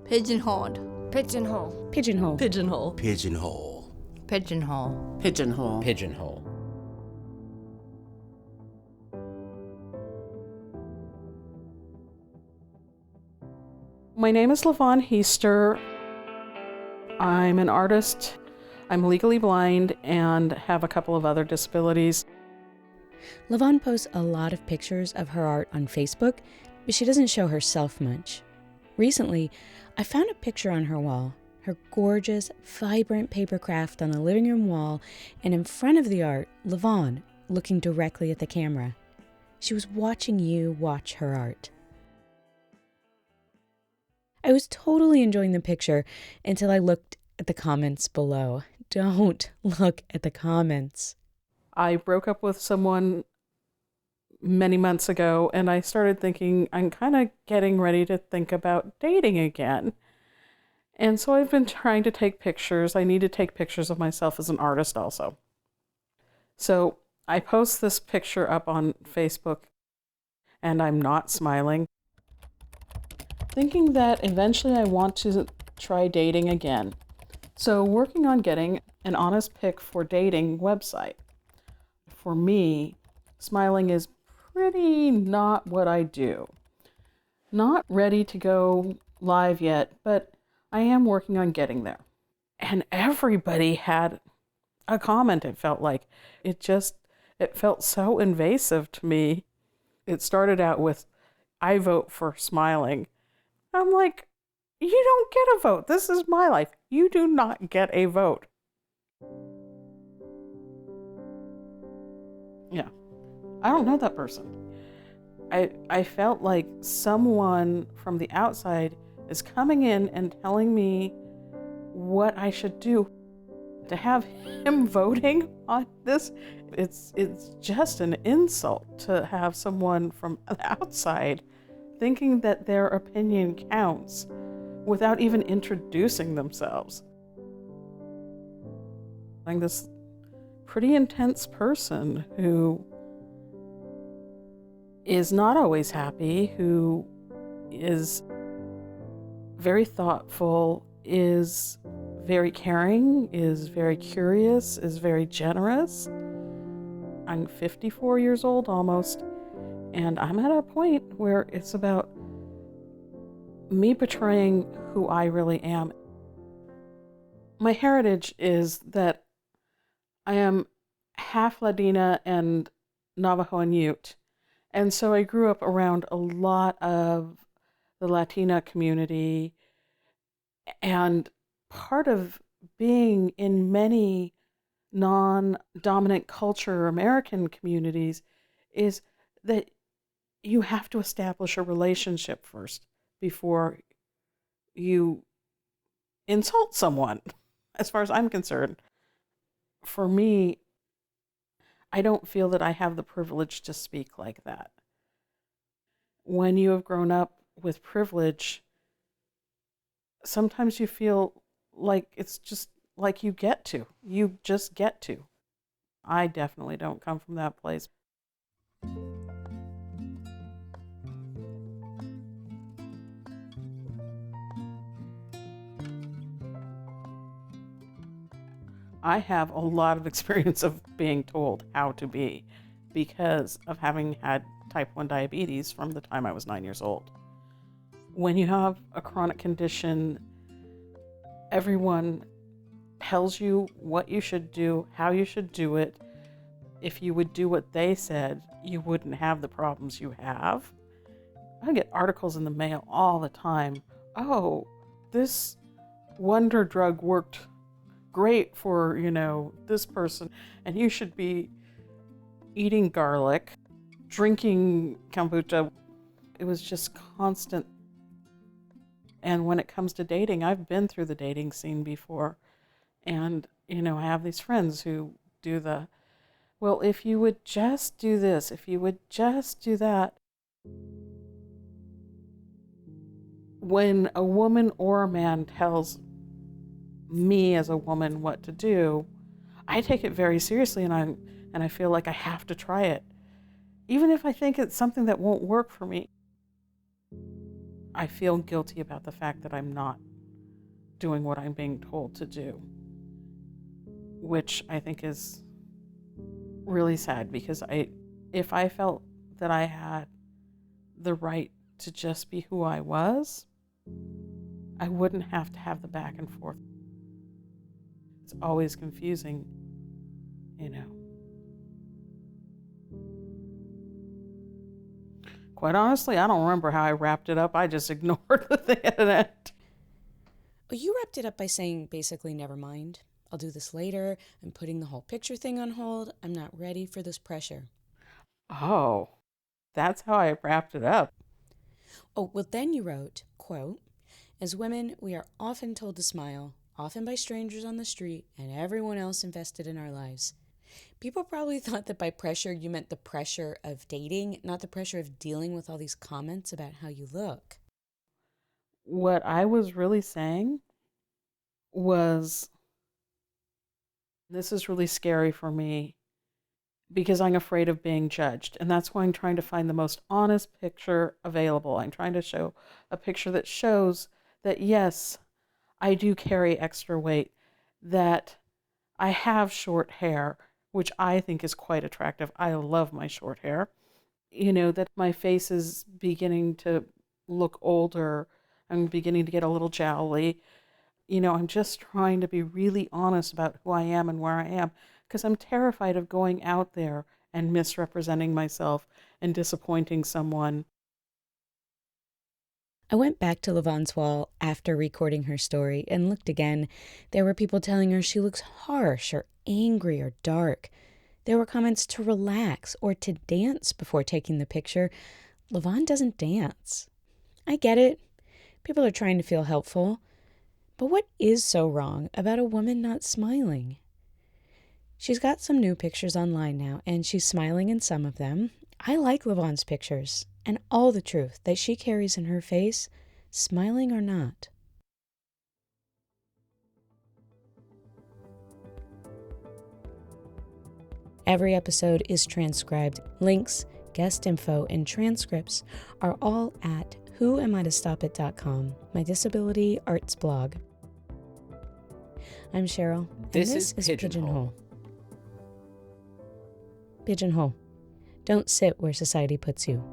Pigeonholed. Pigeonhole. Pigeonhole. Pigeonhole. Pigeonhole. Pigeonhole. Pigeonhole. Pigeonhole. My name is Lavaun Heaster. I'm an artist. I'm legally blind and have a couple of other disabilities. Lavaun posts a lot of pictures of her art on Facebook, but she doesn't show herself much. Recently, I found a picture on her wall, her gorgeous, vibrant paper craft on the living room wall, and in front of the art, Lavaun, looking directly at the camera. She was watching you watch her art. I was totally enjoying the picture until I looked at the comments below. Don't look at the comments. I broke up with someone many months ago, and I started thinking I'm kind of getting ready to think about dating again. And so I've been trying to take pictures. I need to take pictures of myself as an artist also. So I post this picture up on Facebook, and I'm not smiling, thinking that eventually I want to try dating again. So working on getting an honest pic for dating website. For me, smiling is pretty not what I do. Not ready to go live yet, but I am working on getting there. And everybody had a comment, it felt like. It felt so invasive to me. It started out with, I vote for smiling. I'm like, you don't get a vote. This is my life. You do not get a vote. Yeah. I don't know that person. I felt like someone from the outside is coming in and telling me what I should do. To have him voting on this, it's just an insult to have someone from the outside thinking that their opinion counts without even introducing themselves. Like this pretty intense person who is not always happy, who is very thoughtful, is very caring, is very curious, is very generous. I'm 54 years old almost, and I'm at a point where it's about me portraying who I really am. My heritage is that I am half Latina and Navajo and Ute. And so I grew up around a lot of the Latina community. And part of being in many non-dominant culture American communities is that you have to establish a relationship first before you insult someone, as far as I'm concerned. For me, I don't feel that I have the privilege to speak like that. When you have grown up with privilege, sometimes you feel like it's just like you just get to. I definitely don't come from that place. I have a lot of experience of being told how to be because of having had type 1 diabetes from the time I was 9 years old. When you have a chronic condition, everyone tells you what you should do, how you should do it. If you would do what they said, you wouldn't have the problems you have. I get articles in the mail all the time. Oh, this wonder drug worked great for, this person, and you should be eating garlic, drinking kombucha. It was just constant. And when it comes to dating, I've been through the dating scene before. And, I have these friends who do well, if you would just do this, if you would just do that. When a woman or a man tells me as a woman what to do, I take it very seriously, and I feel like I have to try it, even if I think it's something that won't work for me. I feel guilty about the fact that I'm not doing what I'm being told to do, which I think is really sad, because if I felt that I had the right to just be who I was, I wouldn't have to have the back and forth. It's always confusing, you know. Quite honestly, I don't remember how I wrapped it up. I just ignored the end. Well, you wrapped it up by saying basically, never mind. I'll do this later. I'm putting the whole picture thing on hold. I'm not ready for this pressure. Oh, that's how I wrapped it up. Oh, well, then you wrote, quote, as women, we are often told to smile, often by strangers on the street and everyone else invested in our lives. People probably thought that by pressure, you meant the pressure of dating, not the pressure of dealing with all these comments about how you look. What I was really saying was, this is really scary for me because I'm afraid of being judged. And that's why I'm trying to find the most honest picture available. I'm trying to show a picture that shows that, yes, I do carry extra weight, that I have short hair, which I think is quite attractive. I love my short hair. You know, that my face is beginning to look older. I'm beginning to get a little jowly. You know, I'm just trying to be really honest about who I am and where I am, because I'm terrified of going out there and misrepresenting myself and disappointing someone. I went back to Lavaun's wall after recording her story and looked again. There were people telling her she looks harsh or angry or dark. There were comments to relax or to dance before taking the picture. Lavaun doesn't dance. I get it. People are trying to feel helpful. But what is so wrong about a woman not smiling? She's got some new pictures online now, and she's smiling in some of them. I like Lavaun's pictures and all the truth that she carries in her face, smiling or not. Every episode is transcribed. Links, guest info, and transcripts are all at whoamiitostopit.com, my disability arts blog. I'm Cheryl, and this is Pigeonhole. Pigeonhole. Don't sit where society puts you.